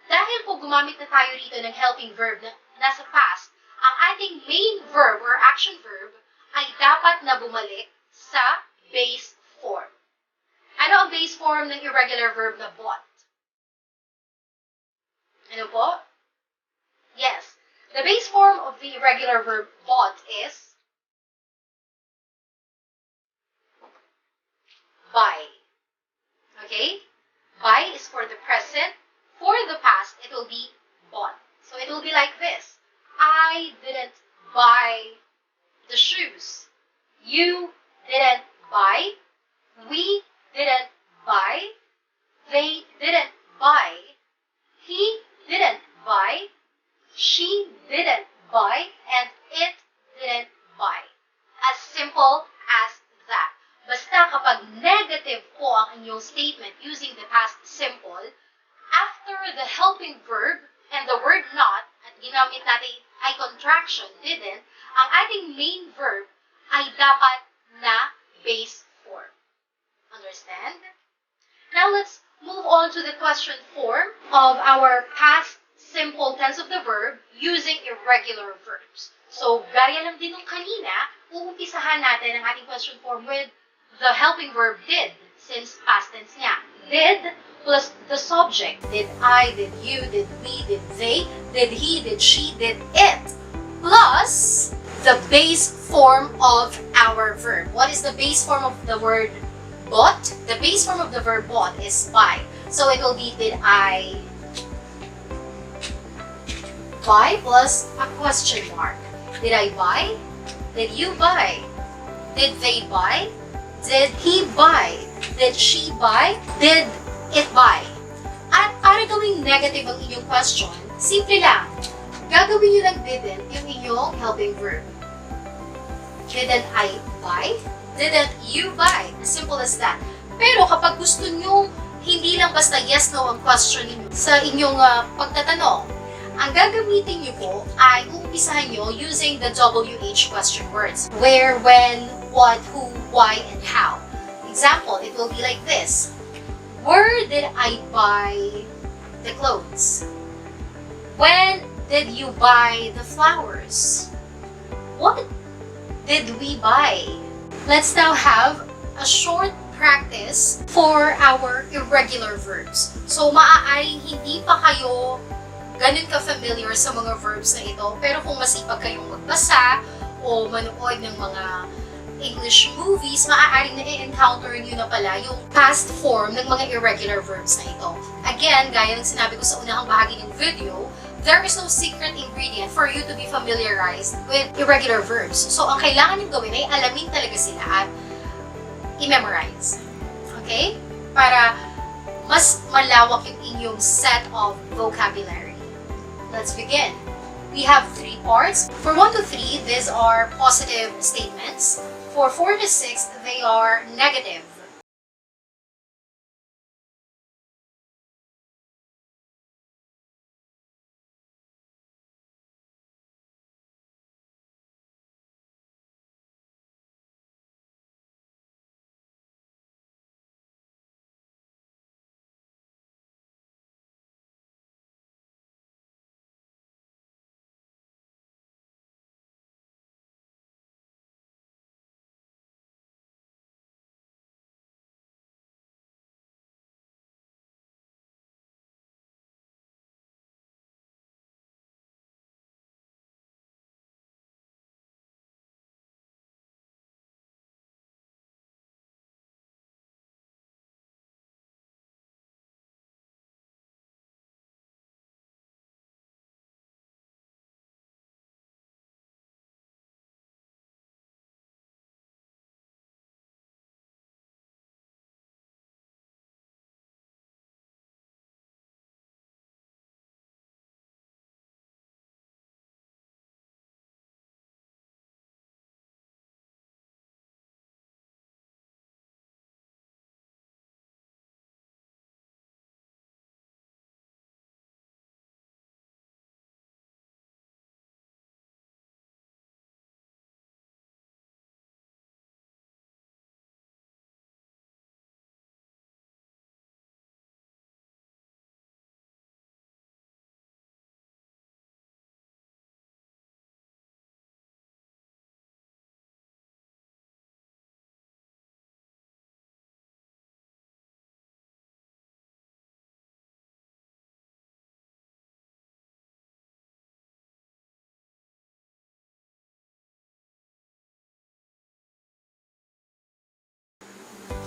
Dahil po gumamit na tayo rito ng helping verb na nasa past, ang ating main verb or action verb ay dapat na bumalik sa base form. Ano ang base form ng irregular verb na bought? Ano po? Yes. The base form of the irregular verb bought is buy. Okay? Buy is for the present. For the past, it will be bought. So it will be like this. I didn't buy the shoes. You didn't buy. We didn't buy. They didn't buy. He didn't buy. She didn't buy. And it didn't buy. As simple as that. Basta kapag negative po ang inyong statement using the past simple, after the helping verb and the word not, at ginamit natin ay contraction, didn't, ang ating main verb ay dapat na base form. Understand? Now let's move on to the question form of our past simple tense of the verb using irregular verbs. So, gaya lang din nung kanina, uumpisahan natin ang ating question form with the helping verb did, since past tense niya. Did plus the subject. Did I, did you, did we, did they, did he, did she, did it. Plus the base form of our verb. What is the base form of the word bought? The base form of the verb bought is buy. So it will be did I buy plus a question mark. Did I buy? Did you buy? Did they buy? Did he buy? Did she buy? Did it buy? At para gawing negative ang inyong question, simple lang. Gagawin nyo lang didn't yung inyong helping verb. Didn't I buy? Didn't you buy? As simple as that. Pero kapag gusto nyo hindi lang basta yes, no ang question ninyo sa inyong pagtatanong, ang gagamitin nyo po ay uumpisahan nyo using the WH question words. Where, when, what, who, why, and how. Example, it will be like this. Where did I buy the clothes? When did you buy the flowers? What did we buy? Let's now have a short practice for our irregular verbs. So, maaaring hindi pa kayo ganun ka-familiar sa mga verbs na ito, pero kung masipag kayong magbasa o manood ng mga English movies, maaaring na-encounter nyo na pala yung past form ng mga irregular verbs na ito. Again, gaya ng sinabi ko sa unang bahagi ng video, there is no secret ingredient for you to be familiarized with irregular verbs. So, ang kailangan nyo gawin ay alamin talaga sila at i-memorize. Okay? Para mas malawak yung inyong set of vocabulary. Let's begin. We have 3 parts. For 1 to 3, these are positive statements. For 4 to 6, they are negative.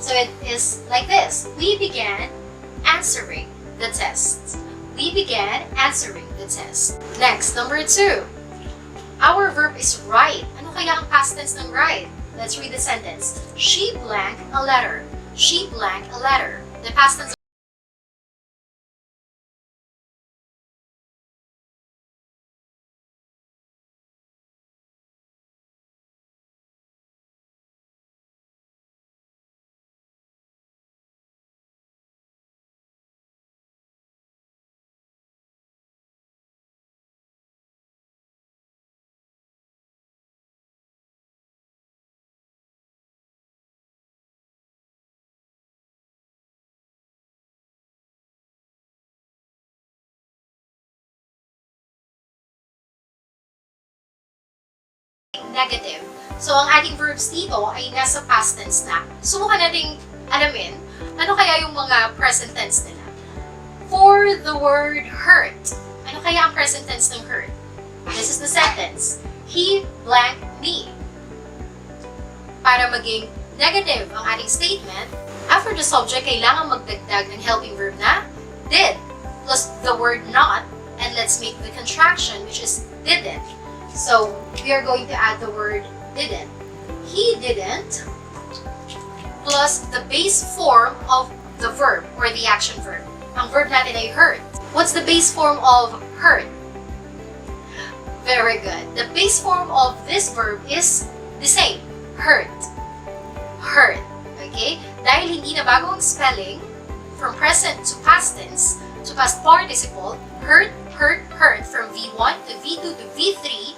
So it is like this. We began answering the test. We began answering the test. Next, number 2. Our verb is write. Ano kaya ang past tense ng write? Let's read the sentence. She blank a letter. She blank a letter. The past tense negative. So, ang ating verbs dito ay nasa past tense na. Subukan nating alamin ano kaya yung mga present tense nila. For the word hurt, ano kaya ang present tense ng hurt? This is the sentence. He blanked me. Para maging negative ang ating statement, after the subject, kailangan magdagdag ng helping verb na did plus the word not, and let's make the contraction, which is didn't. So, we are going to add the word didn't. He didn't plus the base form of the verb or the action verb. Ang verb natin ay hurt. What's the base form of hurt? Very good. The base form of this verb is the same. Hurt. Hurt. Okay? Dahil hindi na bago ang spelling, from present to past tense, to past participle, hurt, hurt, hurt, from V1 to V2 to V3,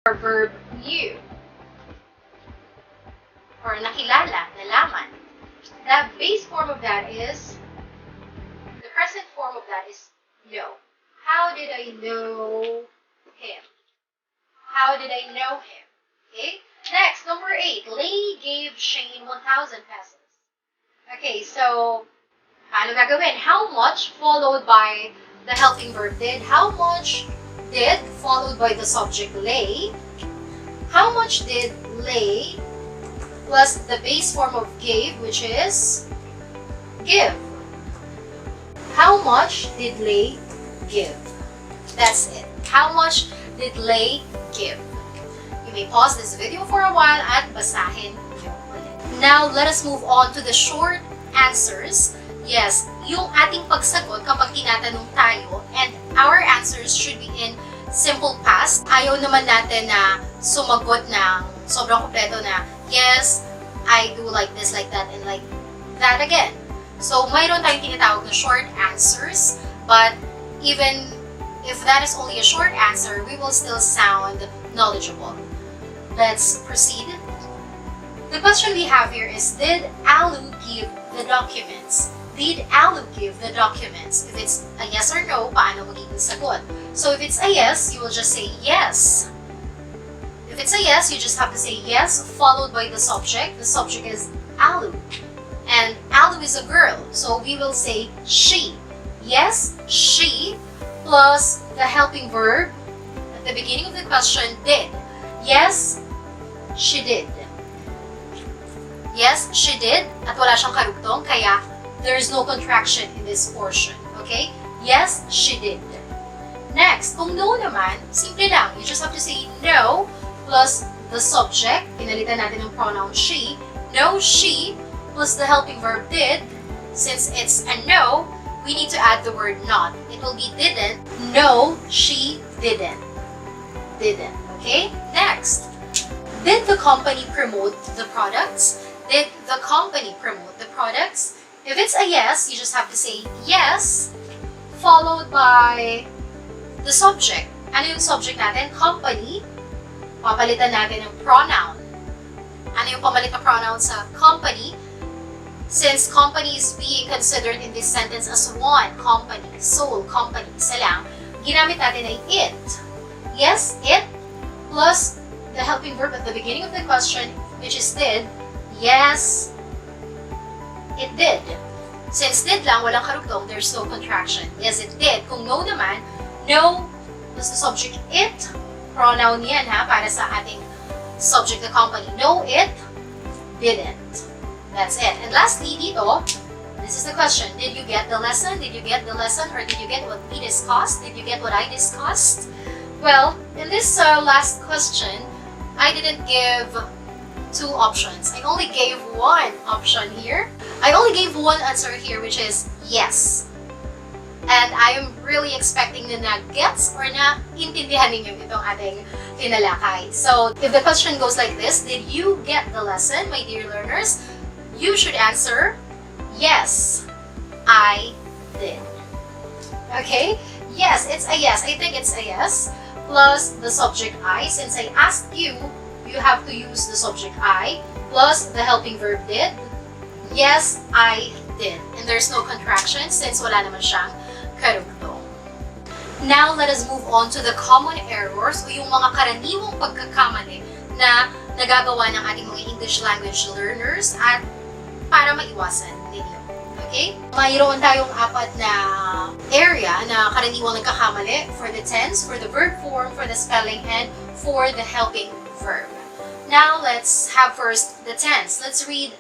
Our verb knew, or nakilala, nalaman. The base form of that is, the present form of that is know. How did I know him? How did I know him? Okay? Next, number 8. Lay gave Shane 1,000 pesos. Okay, so, paano gagawin? How much followed by the helping verb did. How much did followed by the subject lay. How much did lay plus the base form of gave, which is give. How much did lay give? That's it. How much did lay give? You may pause this video for a while at basahin nyo ulit. Now, let us move on to the short answers. Yes, yung ating pagsagot kapag tinatanong tayo, and our answers should be in simple past. Ayaw naman natin na sumagot ng sobrang kompleto na, yes, I do like this, like that, and like that again. So, mayroon tayong tinatawag na short answers, but even if that is only a short answer, we will still sound knowledgeable. Let's proceed. The question we have here is, did Alu give the documents? Did Alu give the documents? If it's a yes or no, paano magiging sagot? So if it's a yes, you will just say yes. If it's a yes, you just have to say yes, followed by the subject. The subject is Alu. And Alu is a girl, so we will say she. Yes, she, plus the helping verb at the beginning of the question, did. Yes, she did. Yes, she did. At wala siyang karugtong, kaya there's no contraction in this portion. Okay? Yes, she did. Next, kung no naman, simple lang. You just have to say no plus the subject. Pinalitan natin ng pronoun she. No, she plus the helping verb did. Since it's a no, we need to add the word not. It will be didn't. No, she didn't. Didn't. Okay? Next. Did the company promote the products? Did the company promote the products? If it's a yes, you just have to say yes, followed by the subject. Ano yung subject natin? Company. Papalitan natin ng pronoun. Ano yung pamalit na pronoun sa company? Since company is being considered in this sentence as one company, sole company, isa lang, ginamit natin ay it. Yes, it, plus the helping verb at the beginning of the question, which is did. Yes, it did. Since did lang, walang karugtong, there's no contraction. Yes, it did. Kung no naman, no plus the subject it, pronoun yan ha, para sa ating subject the company. No, it didn't. That's it. And lastly, dito, this is the question. Did you get the lesson? Did you get the lesson? Or did you get what we discussed? Did you get what I discussed? Well, in this last question, I didn't give two options. I only gave one option here. I only gave one answer here, which is yes. And I am really expecting na gets or na intindihan ninyo itong ating tinalakay. So, if the question goes like this, did you get the lesson, my dear learners? You should answer, yes, I did. Okay? Yes, it's a yes. I think it's a yes. Plus the subject I. Since I asked you, you have to use the subject I. Plus the helping verb did. Yes, I did. And there's no contraction since wala naman siyang karugtong. Now, let us move on to the common errors o yung mga karaniwang pagkakamali na nagagawa ng ating mga English language learners at para maiwasan ninyo. Okay? Mayroon tayong 4 na area na karaniwang nagkakamali for the tense, for the verb form, for the spelling, and for the helping verb. Now, let's have first the tense. Let's read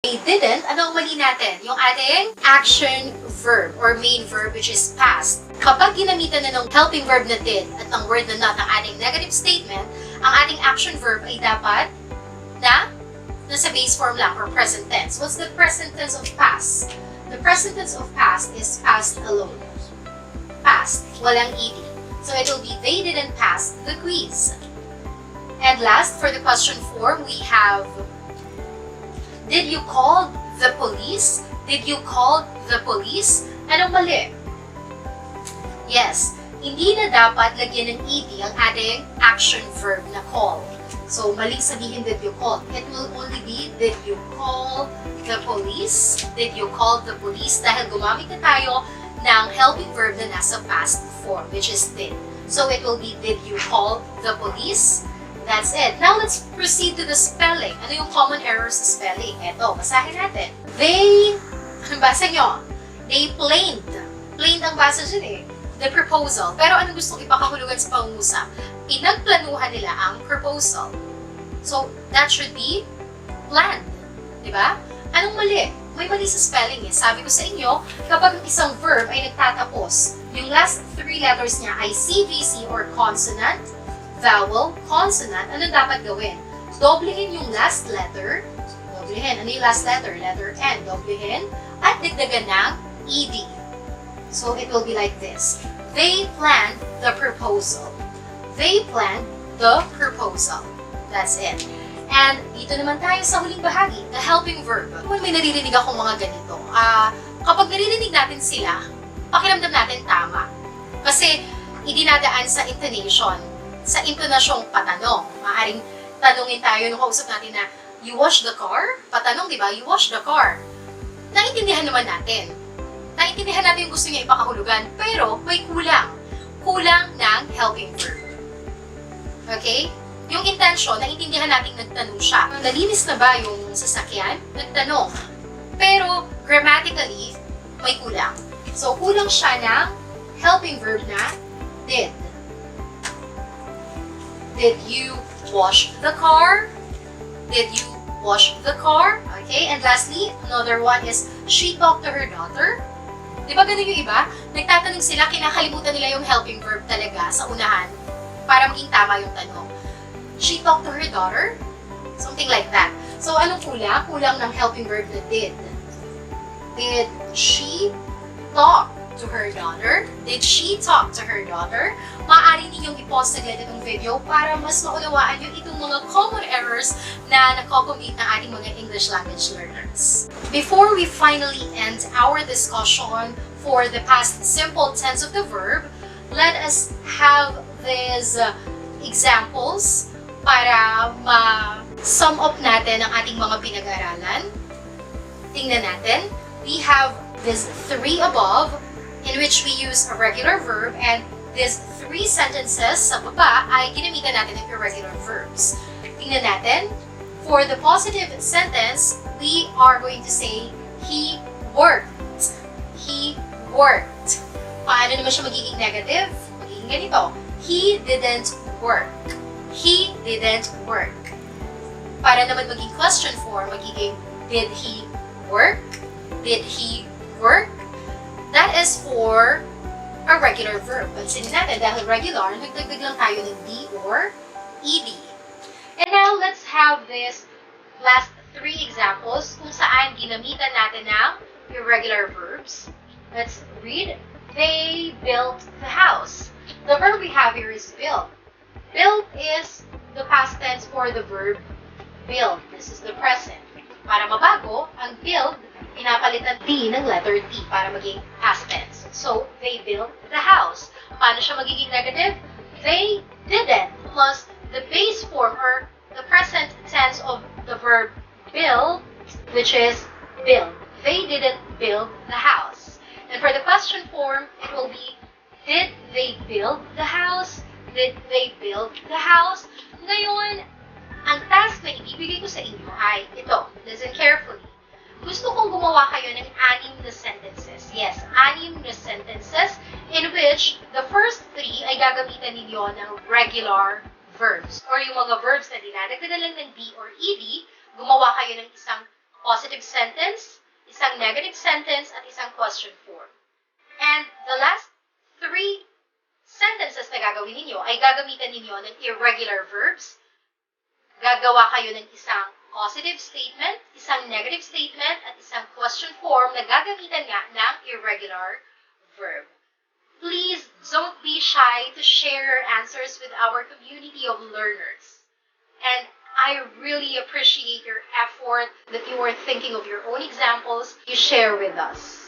They didn't, ano ang mali natin? Yung ating action verb or main verb which is past. Kapag ginamitan na ng helping verb na did at ang word na not ang ating negative statement, ang ating action verb ay dapat na nasa base form lang or present tense. What's the present tense of past? The present tense of past is past alone. Past, walang ed. So it will be they didn't pass the quiz. And last, for the question form, we have did you call the police? Did you call the police? Anong mali? Yes, hindi na dapat lagyan ng ed ang ating action verb na call. So, maling sabihin did you call. It will only be did you call the police? Did you call the police? Dahil gumamit na tayo ng helping verb na nasa past form, which is did. So, it will be did you call the police? That's it. Now, let's proceed to the spelling. Ano yung common errors sa spelling? Eto, basahin natin. They, anong basa nyo? They planed. Planed ang basa dyan eh. The proposal. Pero anong gusto ipakahulugan sa pangungusap? Pinagplanuhan nila ang proposal. So, that should be planned. Diba? Anong mali? May mali sa spelling eh. Sabi ko sa inyo, kapag isang verb ay nagtatapos, yung last three letters niya ay CVC or consonant, vowel, consonant, ano dapat gawin? Doblehin yung last letter. Doblehin. Ano yung last letter? Letter N. Doblehin. At dagdagan ng ED. So, it will be like this. They planned the proposal. They planned the proposal. That's it. And dito naman tayo sa huling bahagi, the helping verb. Kung may naririnig akong mga ganito, kapag naririnig natin sila, pakiramdam natin tama. Kasi, idinadaan sa intonation, sa intonasyong patanong. Maaaring tanungin tayo nung kausap natin na, you wash the car? Patanong, di ba? You wash the car. Naintindihan naman natin. Naintindihan natin yung gusto niya ipakahulugan, pero may kulang. Kulang ng helping verb. Okay? Yung intention, naintindihan natin nagtanong siya. Nalinis na ba yung sasakyan? Nagtanong. Pero, grammatically, may kulang. So, kulang siya ng helping verb na did. Did you wash the car? Did you wash the car? Okay, and lastly, another one is, she talked to her daughter. Di ba ganun yung iba? Nagtatanong sila, kinakalimutan nila yung helping verb talaga sa unahan para maging tama yung tanong. She talked to her daughter? Something like that. So, anong kulang? Kulang ng helping verb na did. Did she talk to her daughter? Did she talk to her daughter? Maaari ninyong i-pause saglit itong video para mas maunawaan nyo itong mga common errors na nako-commit ng ating mga English language learners. Before we finally end our discussion for the past simple tense of the verb, let us have these examples para ma-sum up natin ang ating mga pinag-aralan. Tingnan natin. We have these three above in which we use a regular verb, and these three sentences sa baba ay ginamitan natin ng irregular verbs. Tingnan natin. For the positive sentence, we are going to say, he worked. He worked. Paano naman siya magiging negative? Magiging ganito. He didn't work. He didn't work. Para naman maging question form, magiging, did he work? Did he work? That is for a regular verb. Pansinin natin, dahil regular, nagdagdag lang tayo ng D or ED. And now, let's have this last three examples kung saan ginamitan natin ng irregular verbs. Let's read. They built the house. The verb we have here is build. Build is the past tense for the verb build. This is the present. Para mabago, ang build, inapalitan D ng letter T para maging past tense. So, they built the house. Paano siya magiging negative? They didn't plus the base form or the present tense of the verb build, which is build. They didn't build the house. And for the question form, it will be, did they build the house? Did they build the house? Ngayon, ang task na ibibigay ko sa inyo ay ito. Listen carefully. Gusto kong gumawa kayo ng 6 na sentences. Yes, 6 na sentences in which the first 3 ay gagamitan ninyo ng regular verbs or yung mga verbs na dinadagdagan lang ng D or ED, gumawa kayo ng isang positive sentence, isang negative sentence, at isang question form. And the last 3 sentences na gagawin ninyo ay gagamitan ninyo ng irregular verbs. Gagawa kayo ng isang positive statement, isang negative statement, at isang question form na gagamitan nga ng irregular verb. Please don't be shy to share your answers with our community of learners. And I really appreciate your effort that you are thinking of your own examples you share with us.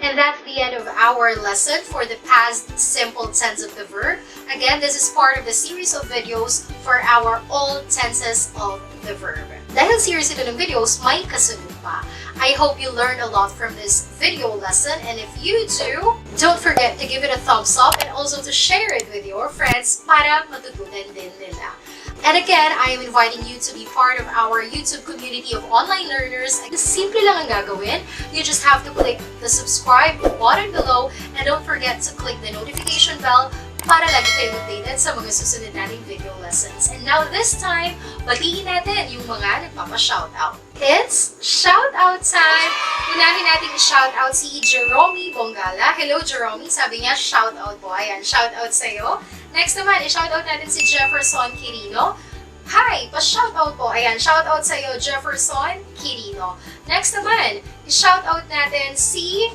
And that's the end of our lesson for the past simple tense of the verb. Again, this is part of the series of videos for our all tenses of the verb. Dahil series ito ng videos, may kasunod pa. I hope you learned a lot from this video lesson, and if you do, don't forget to give it a thumbs up and also to share it with your friends para matutunan din nila. And again, I am inviting you to be part of our YouTube community of online learners. Simple lang ang gagawin. You just have to click the subscribe button below and don't forget to click the notification bell para lagi kayo updated sa mga susunod nating video lessons. And now this time, batiin natin yung mga nagpapa-shoutout. It's shoutout time! Unahin natin i-shoutout si Jerome Bongala. Hello Jerome, sabi niya shoutout po. Ayan, shoutout sa'yo. Next naman, i-shoutout natin si Jefferson Quirino. Hi! Pa-shoutout po. Ayan, shoutout sa'yo Jefferson Quirino. Next naman, i-shoutout natin si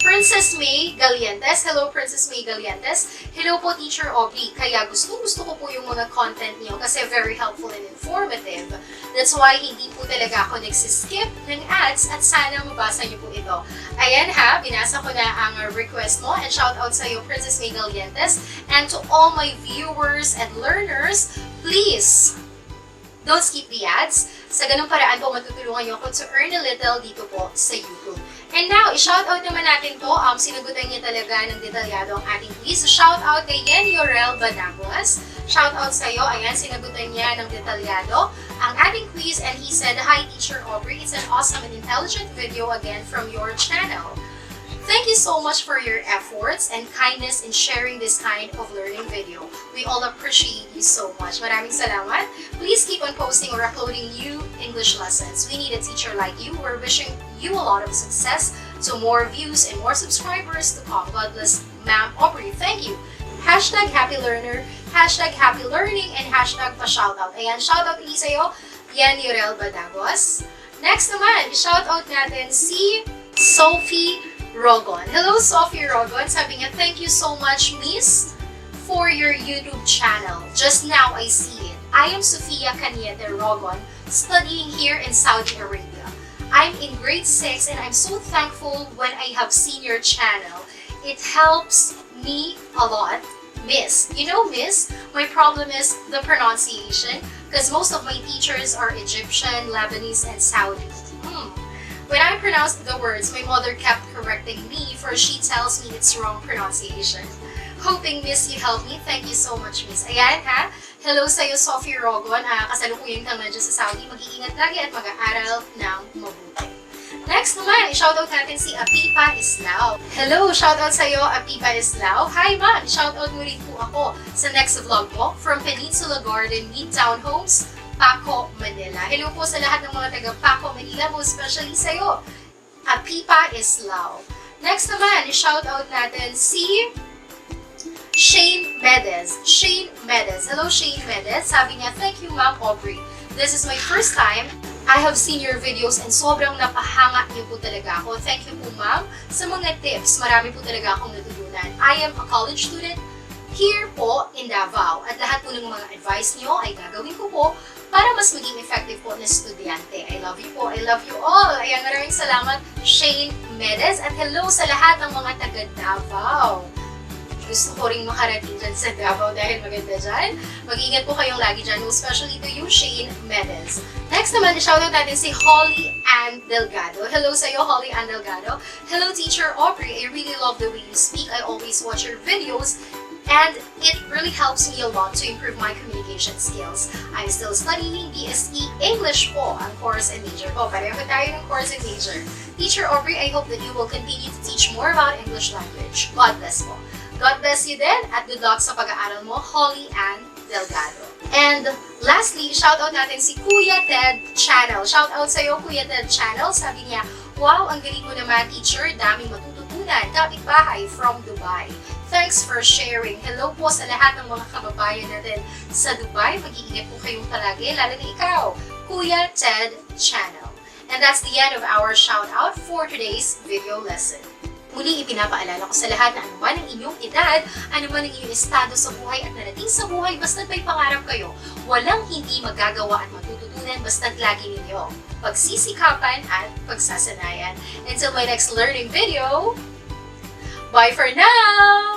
Princess May Galientes. Hello, Princess May Galientes. Hello po, Teacher Aubrey. Kaya gusto ko po yung mga content niyo kasi very helpful and informative. That's why hindi po talaga ako nagsiskip ng ads at sana mabasa niyo po ito. Ayan ha, binasa ko na ang request mo and shout out sa iyo, Princess May Galientes. And to all my viewers and learners, please don't skip the ads. Sa ganung paraan po matutulungan niyo ako to earn a little dito po sa YouTube. And now, i-shoutout naman natin to. Sinagutan niya talaga ng detalyado ang ating quiz. Shoutout kay Yorel Banaguas. Shoutout sa'yo. Ayan, sinagutan niya ng detalyado ang ating quiz. And he said, "Hi, Teacher Aubrey. It's an awesome and intelligent video again from your channel. Thank you so much for your efforts and kindness in sharing this kind of learning video. We all appreciate you so much." Maraming salamat. Please keep on posting or uploading new English lessons. We need a teacher like you. We're wishing you a lot of success, to more views and more subscribers to come. God bless, Ma'am Aubrey. Thank you. Hashtag happy learner, hashtag happy learning, and hashtag pa-shoutout. Ayan, shoutout ulit sa'yo, yan Yorel Badagos. Next naman, i-shoutout natin si Sophie Rogon. Hello, Sophie Rogon. Sabi niya, "Thank you so much, Miss, for your YouTube channel. Just now, I see it. I am Sofia Caniete Rogon, studying here in Saudi Arabia. I'm in grade 6 and I'm so thankful when I have seen your channel. It helps me a lot, Miss. You know, Miss, my problem is the pronunciation because most of my teachers are Egyptian, Lebanese, and Saudi. When I pronounced the words, my mother kept correcting me for she tells me it's wrong pronunciation. Hoping, Miss, you help me. Thank you so much, Miss." Ayan ha. Hello sa'yo, Sophie Rogon. Kasalukuyan ka dyan sa Saudi. Mag-iingat lagi at mag-aaral ng mabuti. Next naman, i-shoutout natin si Apipa Islao. Hello, shoutout sa'yo, Apipa Islao. Hi, ma'am. Shoutout mo rin po ako sa next vlog mo from Peninsula Garden Midtown Homes, Paco, Manila. Hello po sa lahat ng mga taga Paco, Manila, most especially sa'yo, Apipa Islao. Next naman, i-shoutout natin si Shane Medez. Shane Medez. Hello, Shane Medez. Sabi niya, "Thank you, Ma'am Aubrey. This is my first time I have seen your videos and sobrang napahanga niyo po talaga ako. Thank you po, Ma'am, sa mga tips. Marami po talaga akong natutunan. I am a college student here po in Davao. At lahat po ng mga advice niyo ay gagawin ko po para mas maging effective po na estudyante. I love you po. I love you all." Ayan, maraming salamat, Shane Medez. At hello sa lahat ng mga taga Davao. Gusto ko rin makarating dyan sa Davao dahil maganda dyan. Mag-ingat po kayong lagi dyan, especially to you, Shane Medez. Next naman, shoutout natin si Holly Ann Delgado. Hello sa'yo, Holly Ann Delgado. "Hello, Teacher Aubrey. I really love the way you speak. I always watch your videos and it really helps me a lot to improve my communication skills. I'm still studying BSE English po, ang course and major ko. Pareho tayo ng course and major. Teacher Aubrey, I hope that you will continue to teach more about English language. God bless po." God bless you din at good luck sa pag-aaral mo, Holly Ann Delgado. And Lastly, shoutout natin si Kuya Ted Channel. Shoutout sa'yo, Kuya Ted Channel. Sabi niya, wow, ang galing mo naman, teacher. Daming matututunan. Kapitbahay from Dubai. Thanks for sharing. Hello po sa lahat ng mga kababayan natin sa Dubai. Mag-iingat po kayong palagi, lalo na ikaw, Kuya Ted Channel. And that's the end of our shoutout for today's video lesson. Muli, ipinapaalala ko sa lahat na anuman ang inyong edad, anuman ang inyong estado sa buhay at narating sa buhay, basta't may pangarap kayo, walang hindi magagawa at matututunan basta't lagi ninyo pagsisikapan at pagsasanayan. Until my next learning video, bye for now!